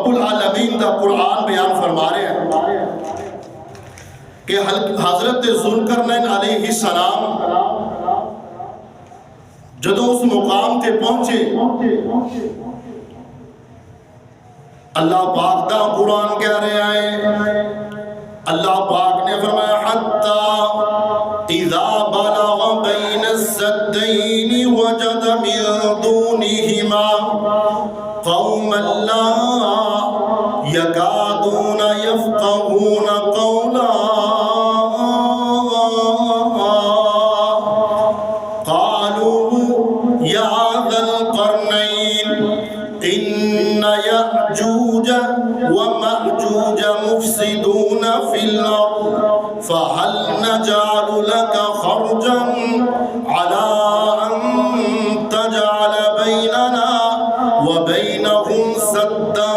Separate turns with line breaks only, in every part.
رب العالمین دا قرآن بیان فرما رہے ہیں کہ حضرت ذوالقرنین علیہ السلام جدوں اس مقام تے پہنچے اللہ پاک دا قرآن کہہ رہے ہیں، اللہ پاک نے فرمایا حتی اذا بلغ بین السدین وجد من دونہما قوما لا یکادون یفقہون قولا قالوا یا ذا القرنین ان یأجوج ومأجوج مفسدون فی الارض فهل نجعل لك خرجا على ان تجعل بیننا وبینہم سدا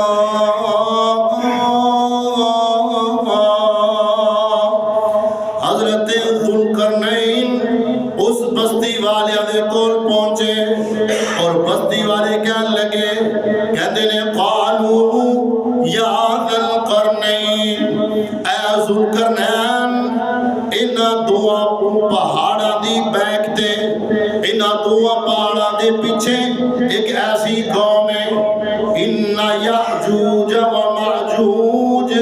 حضرت ذوالقرنین اس بستی والے دے کول پہنچے اور بستی والے کہنے لگے، کہتے نے قالوا یا ذا القرنین، اے ذوالقرنین انہاں دعا پہاڑاں دی بیک تے انہاں دعا پہاڑاں دے پیچھے ایک ایسی قوم ہے، ان یأجوج و مأجوج،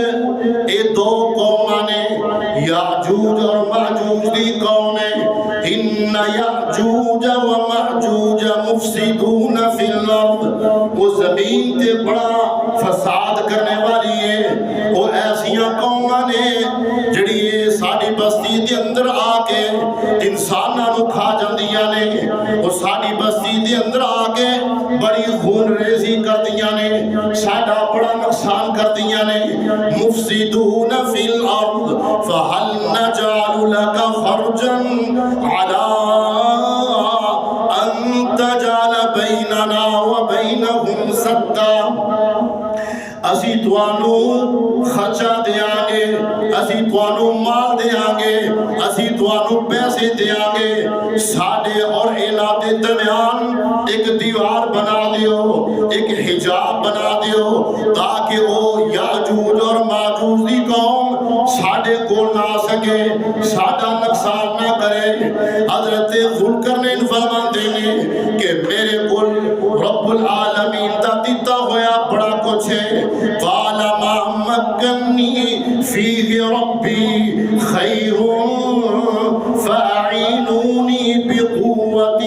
اے دو قوماں نے، یأجوج اور مأجوج دی قوم ہے، ان یأجوج و مأجوج مفسدون فی الارض، وہ زمین تے بڑا فساد کرنے والی ہے، وہ ایسیاں قوماں نے جڑی ساڑی بستی دے اندر آ کے انساناں نو کھا جاندیاں نے، وہ ساڑی بستی دے اندر آ کے بڑی خون ریزی کردیاں نے، ساڑا بڑا نقصان کردیاں نے، مفسدون فی الارض فہل نجعل لک خرجا علی ان تجعل بیننا وبینہم سدا، اسی توانو خرچہ دیاں گے، اسی توانو مال دیاں گے، اسی توانو پیسے دیاں گے، ساڑے اور انہاں دے درمیان ایک دیوار بنا دیو، ایک حجاب بنا دیو، تاکہ وہ یاجوج اور ماجوج دی قوم ساڑے کو نہ سکے، ساڑا نقصان نہ کرے۔ حضرت ذوالقرنین فرماتے ہیں کہ میرے کل رب العالمین دا دیتا ہویا بڑا کچھ ہے، قال ما مکنی فیہ ربی خیر فاعینونی بقوت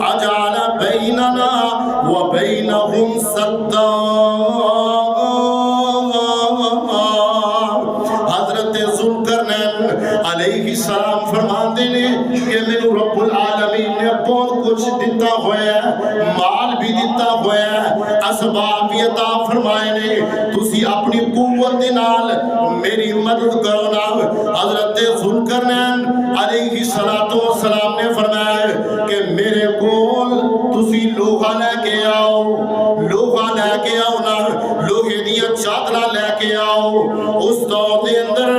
اجعل بیننا وبینہم سدا۔ حضرت ذوالقرنین علیہ السلام فرماتے ہیں کہ میں رب العالمین نے بہت کچھ دیتا ہوا ہے، مال بھی دیتا ہوا ہے، اسباب بھی عطا فرمائے نے، تسی اپنی قوت دے نال میری مدد کرو نا۔ حضرت ذوالقرنین علیہ السلام نے فرمایا کہ میرے کول تسی لوہا لے کے آؤ، لوہا لے کے آؤ نا، لوہے دیاں چادراں لے کے آؤ۔ اس دور دے اندر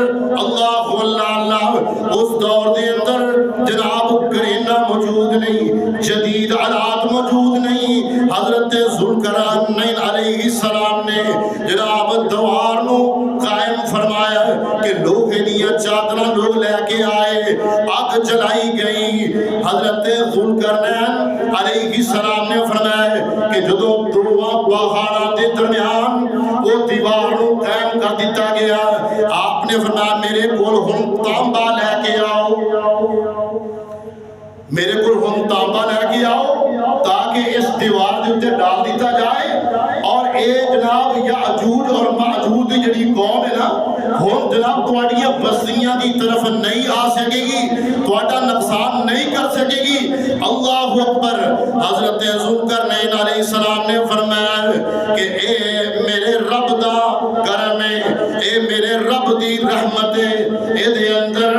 اللہ اللہ اس دور دے اندر جناب کرینہ موجود نہیں، جدید آلات موجود نہیں، حضرت ذوالقرنین علیہ السلام نے جناب دوار نو قائم فرمایا کہ لوہے دیاں چادراں لوگ لے کے آئے، آگ جلائی گئی۔ حضرت ذوالقرنین علیہ السلام نے فرمایا کہ جدو دو پہاڑاں دے درمیان وہ دیوار نو قائم کر دیتا گیا، آپ نے فرمایا میرے کول ہن تانبا لے کے آؤ، میرے کول ہن تانبا لے کے آؤ تاکہ اس دیوار دے اتے ڈال دیتا جائے، اور اے جناب یاجوج اور ماجوج دی جڑی قوم ہے نا، ہن جناب تواڈیاں بستیاں دی طرف نہیں آ سکے گی، تواڈا نقصان نہیں کر سکے گی۔ اللہ اکبر۔ حضرت ذوالقرنین علیہ السلام نے فرمایا کہ اے میرے رب دا کرم ہے، اے میرے رب دی رحمت ہے، اے دے اندر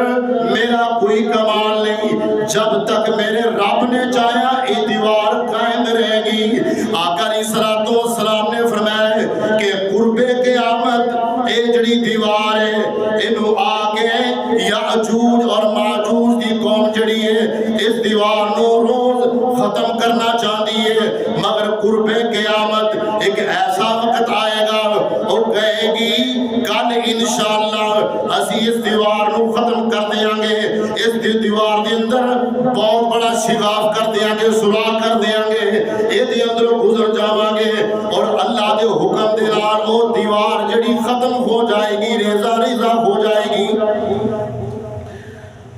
میرا کوئی کمال نہیں، جب تک میرے رب نے چاہیا اے دیوار قائم رہے گی۔ آقا علیہ السلام نے فرمایا کہ قرب قیامت اے جڑی دیوار ہے انہوں آگے یاجوج اور ماجوج دی قوم جڑی ہے اس دیوار نو روز ختم کرنا چاہتی ہے، مگر قرب قیامت ایک ایسا وقت آئے گا وہ کہے گی کل انشاءاللہ اسی اس دیوار نو ختم کر دیاں گے، اس دیوار دے اندر بہت بڑا شگاف کر دیاں گے، سوراخ کر دیاں گے، اے دے اندر گزر جاواں گے اور اللہ دے حکم دے نال وہ دیوار جڑی ختم ہو جائے گی، ریزہ ریزہ ہو جائے گی۔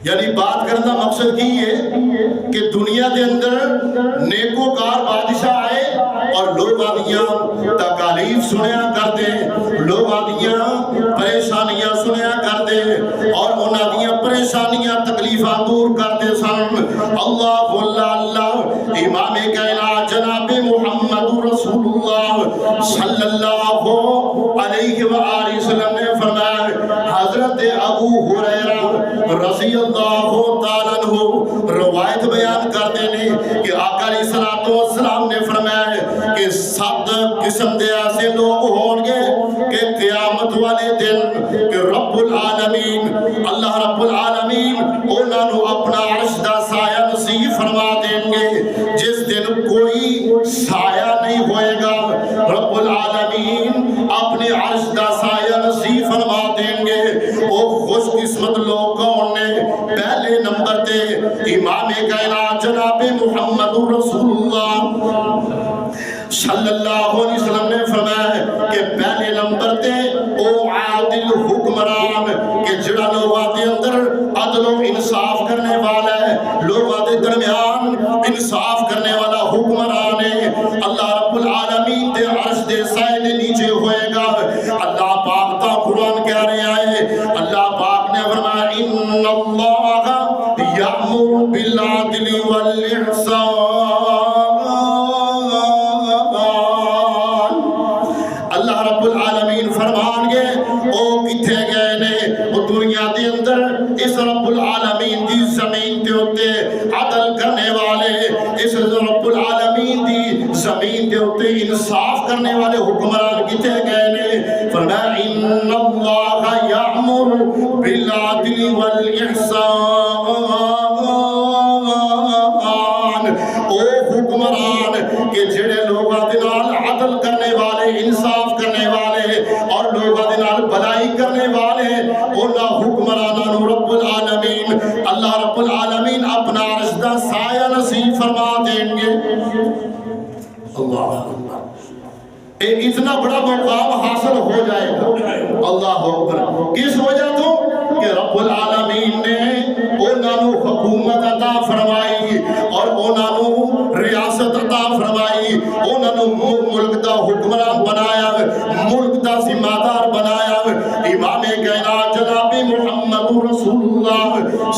یعنی بات کرنا مقصد کی ہے کہ دنیا دے اندر نیکوکار بادشاہ آئے اور لوگ آدیاں تکالیف سنیا کرتے، لوگ آدیاں پریشانیاں سنیا کرتے اور ان آدیاں پریشانیاں تکلیفاں دور کرتے سن۔ اللہ اللہ امام کائنات جناب محمد رسول اللہ صلی اللہ علیہ وآلہ وسلم نے فرمایا، حضرت ابو ہریرہ رضی اللہ تعالیٰ عنہ روایت بیان کرتے ہیں کہ آقا علیہ السلام نے فرمایا کہ 7 قسم دے ایسے لوگ ہوں گے کہ قیامت والے دن کہ رب العالمین اللہ رب العالمین انہوں نے اپنا عرش دا سایہ نصیب فرما دیں گے، جس دن کوئی سایہ نہیں ہوئے گا رب العالمین اپنے عرش دا سایہ نصیب فرما دیں گے۔ وہ خوش قسمت لوگ کون نے؟ پہلے نمبر تے امام کائنات جناب محمد رسول اللہ صلی اللہ علیہ وسلم نے فرمایا کہ پہلے نمبر تے او عادل حکمران کہ جڑا لوگاں دے اندر عدل و انصاف کرنے والا ہے، لوگاں دے درمیان انصاف کرنے والا حکمران ہے، اللہ رب العالمین دے عرش دے سائے دے نیچے ہوئے گا۔ اللہ پاک تا قرآن کہہ رہے آئے، اللہ پاک نے فرمایا ان اللہ یأمر بالعدل والإحسان۔ اللہ رب العالمین فرمان گے او کتھے گئے نے؟ وہ دنیا دے اندر اس رب العالمین دی زمین دے ہوتے عدل کرنے والے، اس رب العالمین دی زمین دے ہوتے انصاف کرنے والے حکمران کتھے گئے نے؟ فرمایا ان اللہ یأمر بالعدل والإحسان۔ او حکمران کہ جڑے لوگاں دے نال عدل کرنے والے، انصاف کرنے والے اور لوگاں دے نال بھلائی کرنے والے، انہاں حکمراناں رب العالمین اللہ رب العالمین اپنا عرش دا سایہ نصیب فرما دیں گے۔ اللہ اتنا بڑا مقام حاصل ہو جائے گا۔ اللہ اکبر۔ کس وجہ تو کہ رب العالمین نے انہاں نو حکومت عطا فرمائی اور انہاں نو ریاست عطا فرمائی، انہاں نو ملک دا حکمران بنایا، ملک دا ذمہ دار بنایا۔ امام کائنات جناب محمد رسول اللہ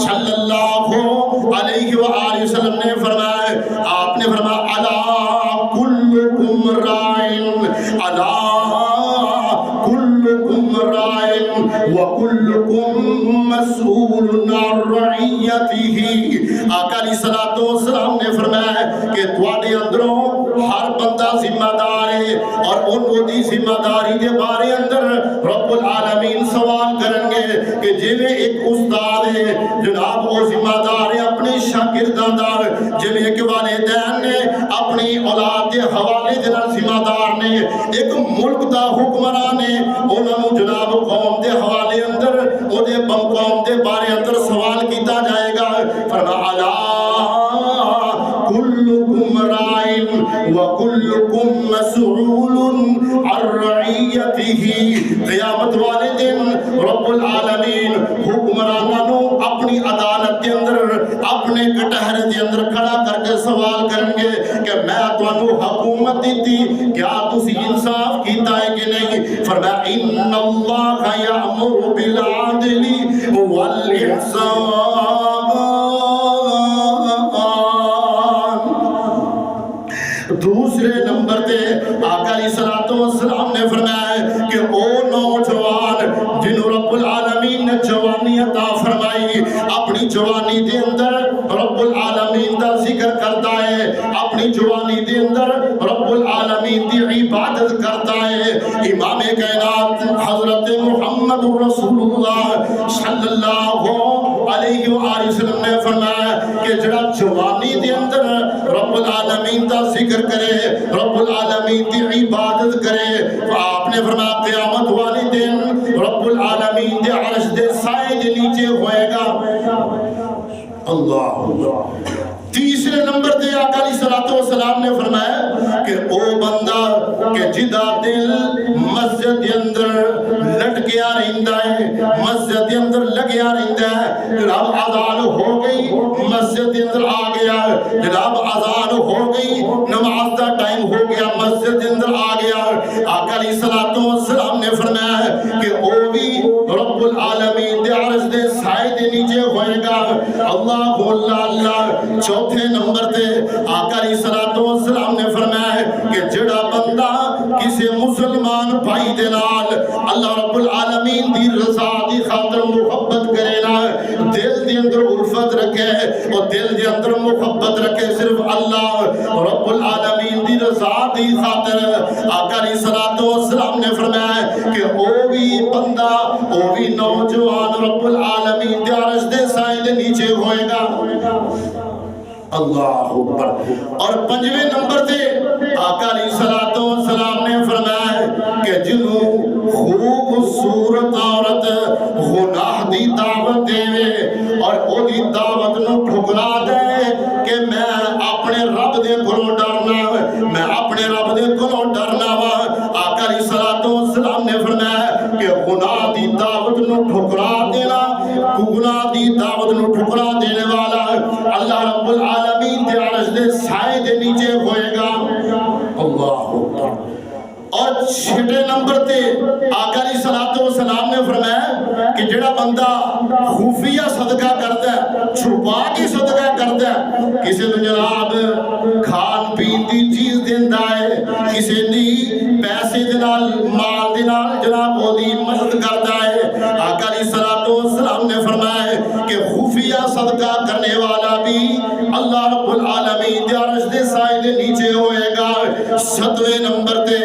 صلی اللہ علیہ وآلہ وسلم نے فرمایا، آپ نے فرمایا الا کلکم رائن، الا کلکم رائن وکلکم مسئول عن رعیتہ۔ آقا علیہ السلام نے فرمایا کہ تواڈے اندروں ہر بندہ ذمہ دار ہے اور ان دی ذمہ داری دے بارے اندر رب العالمین سوال کریں گے کہ جویں ایک استاد ہے جناب وہ ذمہ دار ہے اپنے شاگرداں دا، جویں ایک والدین نے اپنی اولاد دے حوالے دے نال ذمہ دار نے، ایک ملک دا حکمران ہے انہاں نوں جناب قوم دے حوالے اندر او دے قوم دے بارے اندر سوال کیتا جائے گا۔ فرمایا کلکم رائن وکلکم مسئول عن رعیتہ۔ قیامت والے دن رب العالمین حکمرانوں اپنی عدالت کے اندر اپنے کٹہرے کے اندر کھڑا کر کے سوال کریں گے کہ میں تانوں حکومت دیتی، کیا تسی انصاف کیتا ہے کہ نہیں؟ فرمایا ان اللہ یأمر بالعدل والإحسان۔ دوسرے نمبر تے آقا علیہ السلام نے فرمایا کہ او نوجوان جنہوں رب العالمین نے جوانی عطا فرمائی، اپنی جوانی دے اندر رب العالمین دا ذکر کرتا ہے، اپنی جوانی دے اندر رب العالمین دی عبادت کرتا ہے۔ امام کائنات حضرت محمد رسول اللہ صلی اللہ علیہ وآلہ وسلم نے فرمایا کہ جڑا جوانی دے اندر رب العالمین دا ذکر کرے، رب العالمین دی عبادت کرے، آپ نے فرمایا قیامت والے دن رب العالمین دے عرش دے سائے دے نیچے ہوئے گا. اللہ. تیسرے نمبر تے آقا علیہ الصلوۃ والسلام نے فرمایا کہ او بندہ کہ جدا دل مسجد دے اندر لٹکیا رہندا ہے, مسجد دے اندر لگیا رہندا ہے, جناب اذان ہو گئی مسجد دے اندر آ گیا, جناب اذان ہو گئی نماز دا ٹائم ہو گیا مسجد دے اندر آ گیا. آقا علیہ الصلوۃ والسلام نے فرمایا کہ او بھی رب العالمین دے عرش دے سائے دے نیچے ہوئے گا. اللہ اللہ. چوتھے نمبر تے آقا علیہ الصلوۃ والسلام نے فرمایا کہ جڑا بندہ کسی مسلمان بھائی دے نال اللہ رب العالمین دی رضا دی خاطر محبت کرے نا, دل دے اندر الفت رکھے اور دل دے اندر محبت رکھے صرف اللہ رب العالمین دی رضا دی خاطر, آقا علیہ الصلوۃ والسلام نے فرمایا کہ او بھی بندہ او بھی نوجوان رب العالمین دے عرش دے سائے دے نیچے ہوئے گا. اللہ اکبر. اور پنجویں نمبر تے آقا علیہ الصلوۃ والسلام نے فرمایا کہ جنہوں خوبصورت عورت گناہ دی دعوت دے اور او دی دعوت نو ٹھکرا دے کہ میں اپنے رب دے کولوں ڈرنا, میں اپنے رب دے کولوں ڈرنا وا. آقا علیہ الصلوۃ والسلام نے فرمایا کہ گناہ دی دعوت نو ٹھکرا دینا, گناہ دی دعوت نو ٹھکرا دینے والا اللہ رب العالمین دے عرش دے سائے دے نیچے ہوئے گا. اللہ اکبر. اور چھٹے نمبر تے آقا علیہ الصلوۃ والسلام نے فرمایا کہ جڑا بندہ خفیہ صدقہ کرتا ہے, چھپا کے صدقہ کرتا ہے, کسی نے جناب کھان پین دی چیز دیندا ہے, کسی نے پیسے دے نال مال دے نال جناب او دی مدد کرتا ہے, آقا علیہ الصلوۃ والسلام نے فرمایا کہ خفیہ صدقہ کرنے والا بھی اللہ رب العالمین دے عرش دے سائے دے نیچے ہوئے گا. ستویں نمبر تے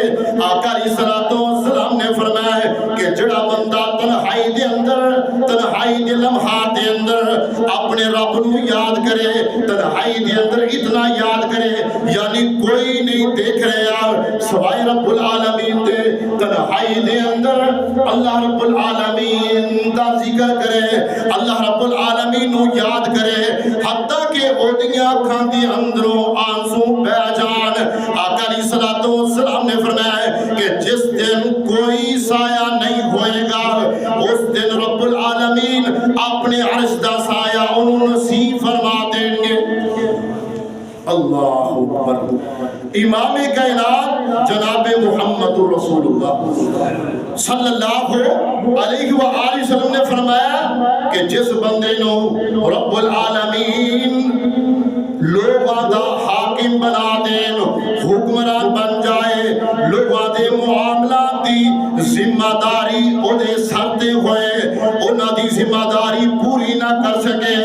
آقا علیہ الصلوۃ والسلام نے فرمایا کہ جڑا بندہ تنہائی دے اندر, تنہائی دے لمحات دے اندر اپنے رب نو یاد کرے, تنہائی دے اندر اتنا یاد کرے یعنی کوئی نہیں دیکھ رہا سوائے رب العالمین دے, تنہائی دے اندر اللہ رب العالمین دا ذکر کرے, اللہ رب العالمین نو یاد کرے حتیٰ کہ او دیاں اکھاں دے اندروں آنسو بہ جان. آقا علیہ الصلوۃ والسلام نے فرمایا کہ جس دن کوئی سایہ نہیں ہوئے گا اس دن رب العالمین اپنے عرش دا سایہ انہوں نصیب فرما دیں گے. اللہ اکبر. امام کائنات جناب محمد رسول اللہ صلی اللہ علیہ وآلہ وسلم نے فرمایا کہ جس بندے نو رب العالمین لوگاں دا حاکم بنا دین, حکمران بن جائے, لوگاں دے معاملات دی ذمہ داری او دے سر تے ہوئے, انہاں دی ذمہ داری پوری نہ کر سکے,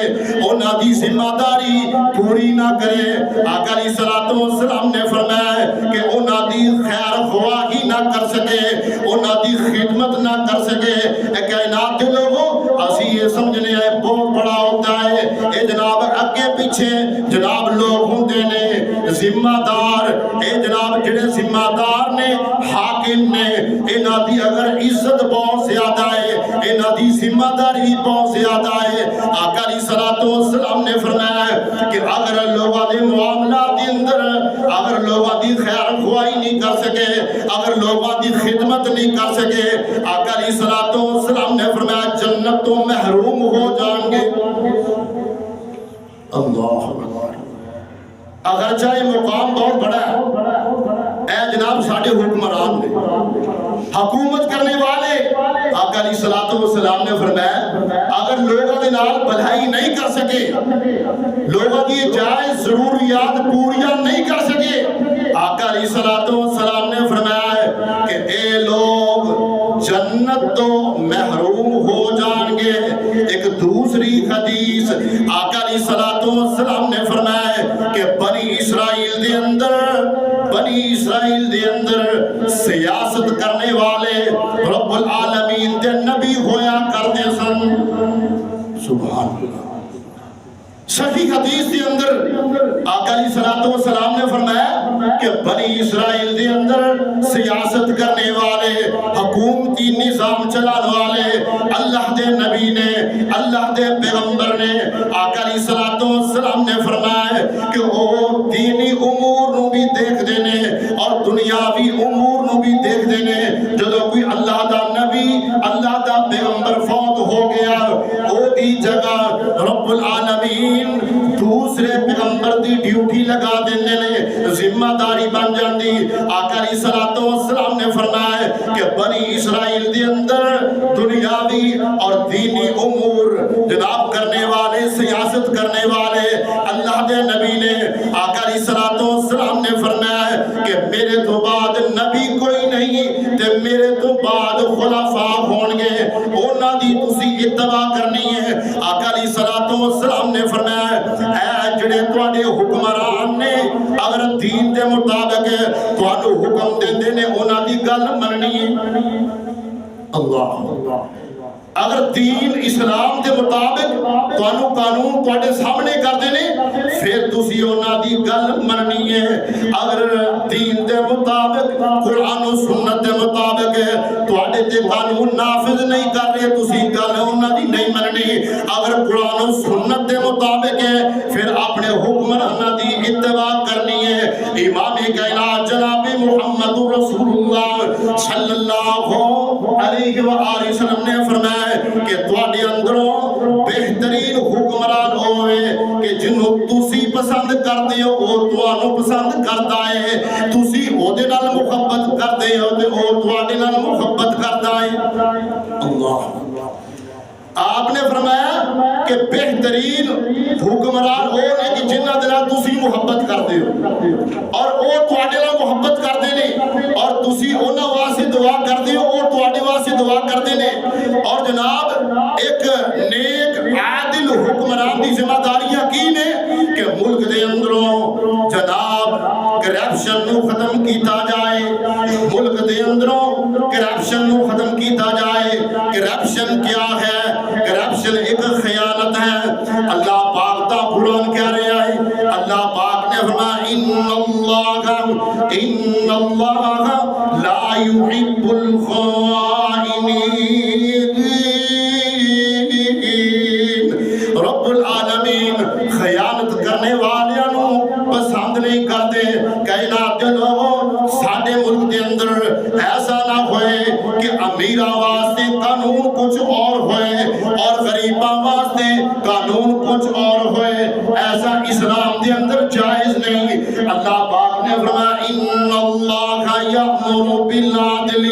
انہاں دی ذمہ داری پوری نہ کرے, آقا علیہ الصلوۃ والسلام نے فرمایا کہ انہاں دی خیر خواہی نہ کر سکے, انہاں دی خدمت نہ کر سکے. اے کائنات دے لوگوں اسی یہ سمجھنے ہے بہت بڑا ہوتا ہے, اے جناب اگے پیچھے جناب لوگ ہوندے نے ذمہ دار, اے جناب جڑے ذمہ دار نے حاکم نے, انہاں دی اگر عزت بہت زیادہ ہے, انہاں دی ذمہ داری بہت زیادہ ہے. آقا علیہ الصلوۃ والسلام نے فرمایا کہ اگر لوگاں دے معاملات دے اندر اگر لوگاں دی خیر خواہی نہیں کر سکے, اگر لوگاں دی خدمت نہیں کر سکے, آقا علیہ الصلوۃ والسلام نے فرمایا جنت تو محروم ہو جائیں گے. اللہ اکبر. اگر چاہے مقام بہت بڑا ہے, اے جناب ساڑھے حکمران نے, حکومت کرنے والے, آقا علیہ الصلوۃ والسلام نے فرمایا اگر لوگوں کے نال بھلائی نہیں کر سکے, لوگوں کی جائز ضروریات پوریاں نہیں کر سکے, آقا علیہ الصلوۃ والسلام نے فرمایا کہ اے لوگ جنت تو محروم ہو جائیں گے. ایک دوسری حدیث آقا علیہ الصلوۃ والسلام نے فرمایا کہ بنی اسرائیل دے اندر سیاست کرنے والے رب العالمین دے نبی ہویا کرتے سن. سبحان اللہ. صحیح حدیث کے اندر آقا علیہ الصلوۃ والسلام نے فرمایا کہ بنی اسرائیل دے اندر سیاست کرنے والے، حکومتی نظام چلانے والے اللہ دے نبی نے، اللہ دے پیغمبر نے، آقا علیہ الصلوۃ والسلام نے فرمایا کہ وہ دینی امور نو بھی دیکھ دینے اور دنیاوی امور نو بھی دیکھ دینے۔ جدو کوئی اللہ دا نبی، اللہ دا پیغمبر فوت ہو گیا، او دی جگہ رب العالمین دوسرے پیغمبر دی ڈیوٹی لگا دینے نے، ذمہ داری بن جاندی۔ آقا علیہ الصلوۃ والسلام نے فرمایا کہ بنی اسرائیل دے اندر دنیاوی اور دینی امور جناب کرنے والے، سیاست کرنے والے اللہ دے نبی نے، آقا علیہ الصلوۃ والسلام نے فرمایا کہ میرے تو بعد نبی کوئی نہیں تے میرے تو بعد خلفاء ہون گے، انہاں دی تسی اتباع کرنی ہے۔ آقا علیہ الصلوۃ والسلام نے فرمایا اے جڑے تواڈے حکمران نے اگر دین دے مطابق تانوں حکم دیندے نے انہاں دی گل مننی ہے۔ اللہ اگر دین اسلام دے مطابق تانوں قانون تواڈے سامنے کر دینے پھر تسی انہاں دی گل مننی ہے۔ اگر دین دے مطابق قرآن و سنت دے مطابق تواڈے تے قانون نافذ نہیں کر رہے تسی گل انہاں دی نہیں مننی۔ اگر قرآن و سنت دے مطابق پھر اپنے حکمراناں دی اتباع کرنی ہے۔ امام کائنات جناب محمد رسول اللہ صلی اللہ علیہ وآلہ وسلم نے فرمایا کہ تواڈے اندروں بہترین حکمران ہوئے کہ جنوں تسی پسند کردے ہو وہ تانوں پسند کردا ہے، تسی او دے نال محبت کردے ہو تے او تواڈے نال محبت کردا ہے۔ اللہ آپ نے فرمایا کہ بہترین حکمران وہ نے کہ جنہاں دے نال تسی محبت کردے ہو اور او تواڈے نال محبت کردے نے اور تسی انہاں واسطے دعا کردے ہو او تواڈے واسطے دعا کردے نے۔ اور جناب ایک نیک عادل حکمران دی ذمہ داریاں کی نے کہ ملک دے اندروں جناب کرپشن نو ختم کیتا جائے، ملک دے اندروں کرپشن نو ختم کیتا جائے۔ کرپشن کیا ہے؟ کرپشن ایک خیانت ہے۔ اللہ پاک دا قرآن کہہ رہا ہے، اللہ پاک نے فرمایا ان اللہ لا يحب الخائنین۔ رب العالمین خیانت کرنے والیاں نو پسند نہیں کرتے۔ کائنات دے لوگوں ساڈے ملک دے اندر ایسا نہ ہوئے کہ امیراں واسطے قانون کچھ اور ہوئے اور غریباں واسطے قانون کچھ اور ہوئے، ایسا اسلام دے اندر جائز نہیں۔ اللہ پاک نے فرمایا ان اللہ یأمر بالعدل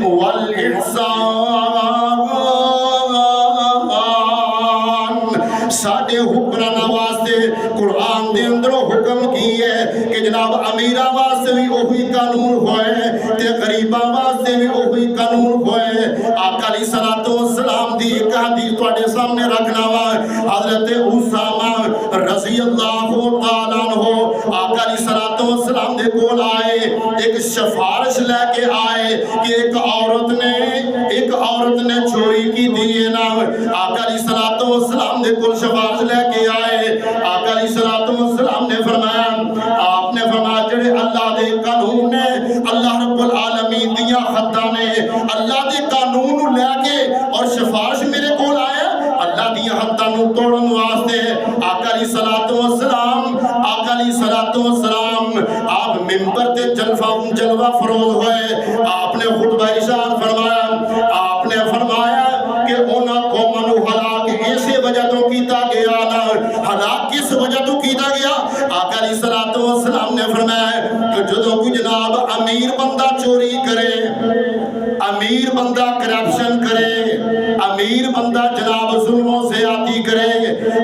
والإحسان۔ ساڈے حکمراناں واسطے قرآن دے اندر حکم کی ہے کہ جناب امیراں واسطے بھی وہی قانون ہوئے تے غریباں واسطے بھی وہی قانون ہوئے۔ آقا علیہ الصلوۃ والسلام دی ایک حدیث تواڈے سامنے رکھنا وا، حضرت اسامہ رضی اللہ تعالیٰ عنہ آقا علیہ الصلوۃ والسلام دے کول آئے، ایک سفارش لے کے آئے کہ ایک عورت نے چوری کی دی ہے نا۔ آقا علیہ الصلوۃ والسلام دے کول سفارش لے کے آئے، آقا علیہ الصلوۃ والسلام نے فرمایا، آپ نے فرمایا جڑے اللہ دے قانون نے، اللہ رب العالمین دیاں حداں نے، اللہ دے قانون لے کے اور سفارش میرے کول آیا اللہ دیاں حداں نو توڑن واسطے۔ آقا علیہ الصلوۃ والسلام آپ منبر تے جلوہ فروز ہوئے، آپ نے خطبہ ارشاد فرمایا، آپ نے فرمایا کہ انہاں قوماں نو ہلاک اسی وجہ تو کیتا گیا نا، ہلاک کس وجہ تو کیتا گیا؟ آقا علیہ الصلوۃ والسلام نے فرمایا کہ جدوں کوئی جناب امیر بندہ چوری کرے، امیر بندہ کرپشن کرے، امیر بندہ جناب ظلم و زیادتی کرے،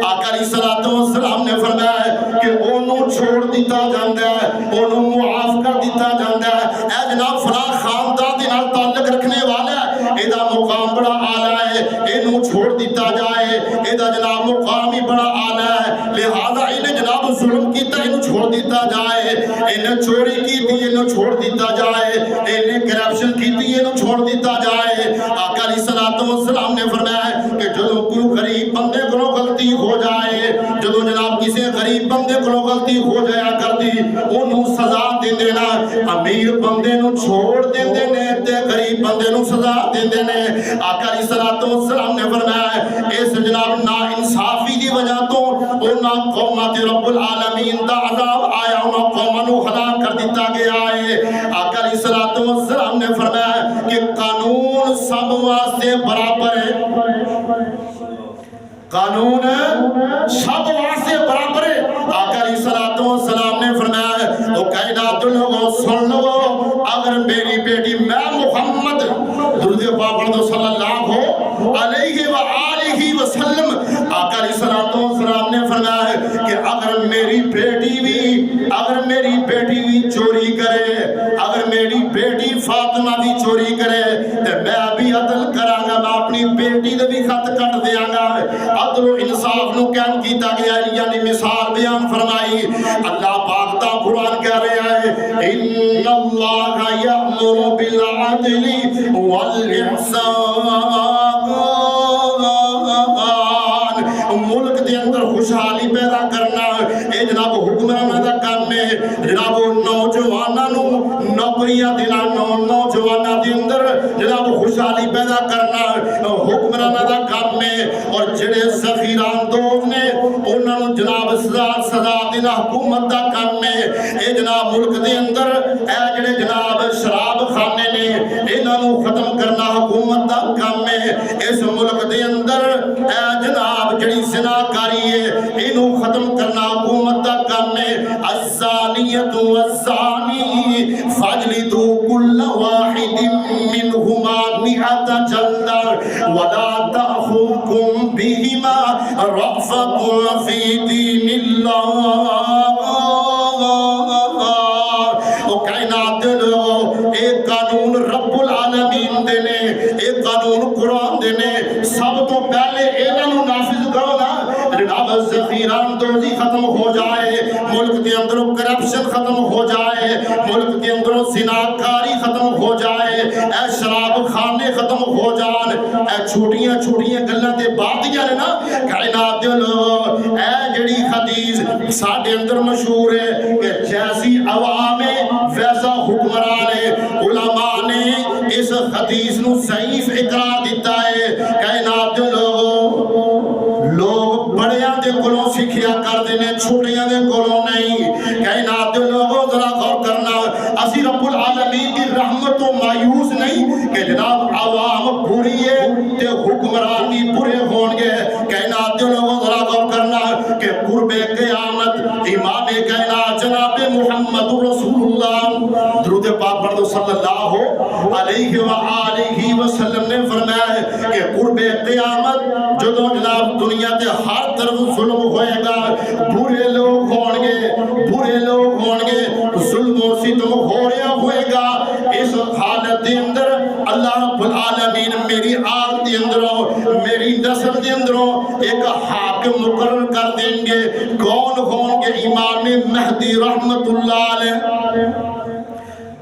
آقا علیہ الصلوۃ والسلام نے فرمایا کہ انہوں چھوڑ دیتا جاندا ہے، انہوں معاف کر دیتا جاندا ہے۔ اے جناب فلاں خاندان دے نال تعلق رکھنے والا ہے، ایدا مقام بڑا اعلیٰ ہے، انہوں چھوڑ دیتا جائے، ایدا جناب مقام ہی بڑا اعلیٰ ہے، لہذا انہیں جناب ظلم کیتا انہوں چھوڑ دیتا جائے، انہیں چوری کی تھی انہوں چھوڑ دیتا جائے، انہیں کرپشن کی تھی انہوں چھوڑ دیتا جائے۔ آقا علیہ الصلوۃ والسلام نے فرمایا کہ جدوں کوئی غریب بندے کو غلطی ہو جائے، جدوں جناب بندے کو غلطی ہو جایا کرتی انہوں سزا دے دینا امیر بندے نو چھوڑ دے دینے تے غریب بندے نو سزا دے دینے آقا علیہ السلام نے فرمایا اس جناب نا انصافی دی وجہ تو اونا قومات رب العالمین دا عذاب آیا اونا قومانو ہلاک کر دیتا گیا ہے آقا علیہ السلام نے فرمایا کہ قانون سب واسطے برابر ہے قانون سب واسطے برابر ہے آقا علیہ السلام نے فرمایا او کائنات لوگوں سن لو اگر میری بیٹی میں محمد درود پاک پڑھ دو صلی اللہ علیہ وآلہ وسلم آقا علیہ السلام نے فرمایا کہ اگر میری بیٹی بھی چوری کرے اگر میری بیٹی فاطمہ بھی چوری کرے تو میں بھی عدل کروں گا میں اپنی بیٹی دے بھی خط کٹ دیاں گا عدل و انصاف نو قائم کیتا گیا یعنی مثال بیان فرمائی اللہ پاک دا قرآن کہہ رہا ہے ان اللہ یأمر بالعدل والإحسان ملک دے اندر خوشحالی پیدا کرنا اے جناب حکمرانہ دا کام ہے جناب نوجواناں نو نوکریاں دلانا نوجواناں دے اندر جناب خوشحالی پیدا کرنا حکمرانہ دا کام ہے اور جڑے ذخیران دوز نے انہاں نو جناب سزا دینا حکومت دا کام ہے اے جناب ملک دے اندر اے جڑے جناب شراب خانے نے انہاں نو ختم کرنا حکومت دا کام ہے اس ملک دے اندر اے جناب جڑی زناکاری ہے انہوں ختم کرنا حکومت دا کام ہے الزانیت والزانی فاجلدوا کل واحد منہما مئۃ جلدہ ولا تأخذکم بہما رأفۃ فی دین اللہ کائنات لوگوں ایک قانون رب العالمین دینے ایک قانون قرآن دینے سب تو پہلے انہوں نافذ کرو نا جناب ذخیران دوزی ختم ہو جائے ملک کے اندر کرپشن ختم ہو جائے ملک کے اندر زناکاری ختم ہو جائے اے شراب خانے ختم ہو جان اے چھوٹیاں گلوں تے باتیاں نے نا کائنات لوگوں اے جڑی حدیث ساڈے اندر مشہور ہے کہ جیسی عوام ویسا حکمران ہے علماء نے اس حدیث نو ضعیف اقرار دیتا ہے کائنات لوگ بڑیاں دے کولوں سکھیا کر دینے چھوٹیاں دے کولوں نہیں کائنات لوگوں ذرا غور کرنا اسی رب العالمین کی رحمت و مایوس نہیں کہ جناب عوام بری ہے تے حکمران بھی برے ہون گے کائنات لوگوں ذرا غور کرنا کہ قرب قیامت امام کائنات جناب محمد رسول اللہ درود پاک پڑھ دو صلی اللہ علیہ وآلہ وسلم نے فرمایا کہ قرب قیامت جو جناب دنیا تے ہر طرف ظلم ہوئے گا برے لوگ ہون گے ظلم و ستم ہو رہا ہوئے گا اس حالت دے اندر اللہ رب العالمین میری آل دے اندروں میری نسل دے اندروں ایک حاکم مقرر کر دیں گے کون ہون گے امام مہدی رحمت اللہ علیہ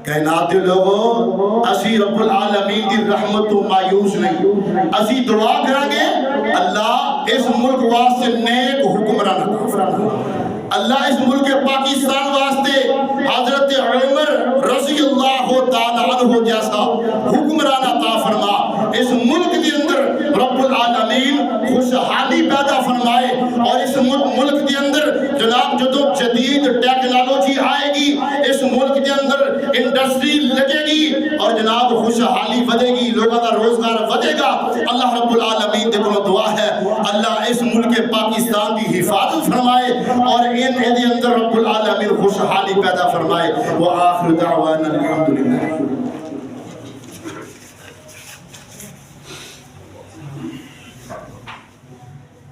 کائنات لوگوں اسی رب العالمین کی رحمت و مایوس نہیں اسی دعا کریں گے اللہ اس ملک واسطے نیک حکمران عطا فرما اللہ اس ملک پاکستان واسطے حضرت عمر رضی اللہ تعالی عنہ جیسا حکمران عطا فرما اس ملک کے اندر رب العالمین خوشحالی پیدا فرمائے اور اس ملک کے اندر جناب جو جدید ٹیکنالوجی آئے گی اس ملک کے اندر انڈسٹری لگے گی اور جناب خوشحالی ودے گی لوگوں کا روزگار ودے گا اللہ رب العالمین دے کو دعا ہے اللہ اس ملک پاکستان کی حفاظت فرمائے اور ان اندر رب العالمین خوشحالی پیدا فرمائے وآخر دعوانا الحمدللہ